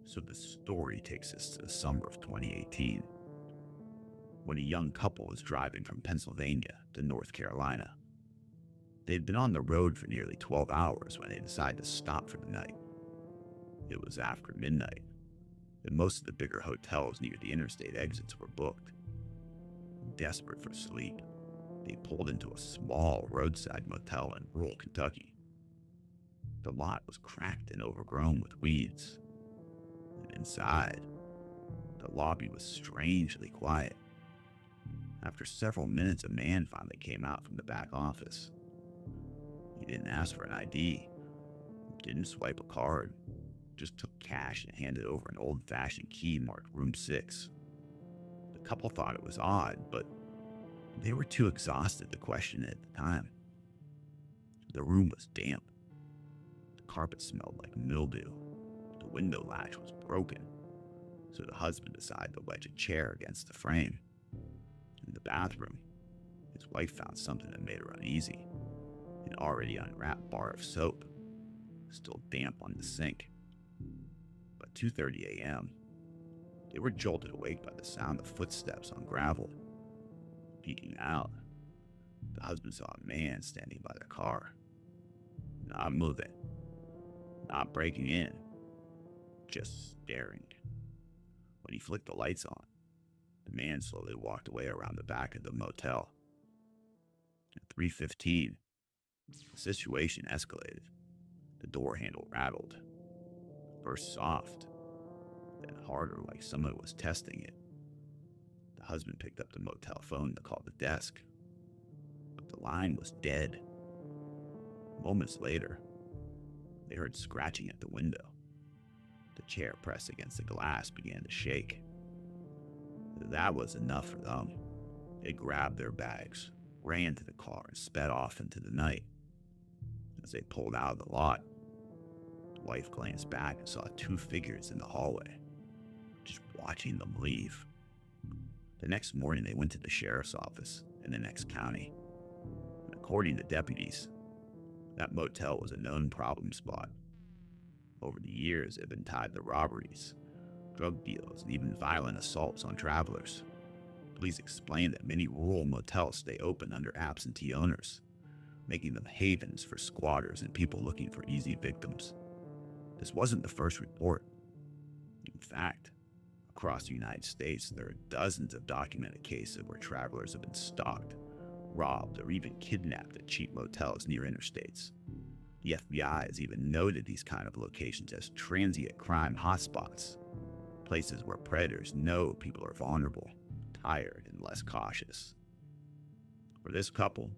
So the story takes us to the summer of 2018, when a young couple was driving from Pennsylvania to North Carolina. They'd been on the road for nearly 12 hours when they decided to stop for the night. It was after midnight, and most of the bigger hotels near the interstate exits were booked. Desperate for sleep, they pulled into a small roadside motel in rural Kentucky. The lot was cracked and overgrown with weeds, and inside, the lobby was strangely quiet. After several minutes, a man finally came out from the back office. He didn't ask for an ID, didn't swipe a card, just took cash and handed over an old-fashioned key marked Room 6. The couple thought it was odd, but they were too exhausted to question it at the time. The room was damp. The carpet smelled like mildew. The window latch was broken, so the husband decided to wedge a chair against the frame. In the bathroom, his wife found something that made her uneasy: an already unwrapped bar of soap, still damp on the sink. By 2:30 a.m., they were jolted awake by the sound of footsteps on gravel. Peeking out, the husband saw a man standing by the car, not moving, not breaking in, just staring. When he flicked the lights on, the man slowly walked away around the back of the motel. At 3:15, the situation escalated. The door handle rattled. First soft, then harder, like someone was testing it. The husband picked up the motel phone to call the desk, but the line was dead. Moments later, they heard scratching at the window. The chair pressed against the glass began to shake. That was enough for them. They grabbed their bags, ran to the car, and sped off into the night. As they pulled out of the lot, the wife glanced back and saw two figures in the hallway, just watching them leave. The next morning, they went to the sheriff's office in the next county. And according to deputies, that motel was a known problem spot. Over the years, it had been tied to robberies, drug deals, and even violent assaults on travelers. Police explained that many rural motels stay open under absentee owners, making them havens for squatters and people looking for easy victims. This wasn't the first report. In fact, across the United States, there are dozens of documented cases where travelers have been stalked, robbed, or even kidnapped at cheap motels near interstates. The FBI has even noted these kind of locations as transient crime hotspots, places where predators know people are vulnerable, tired, and less cautious. For this couple,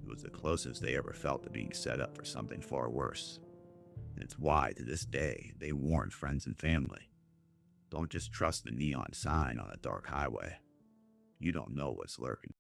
it was the closest they ever felt to being set up for something far worse. And it's why, to this day, they warn friends and family. Don't just trust the neon sign on a dark highway. You don't know what's lurking.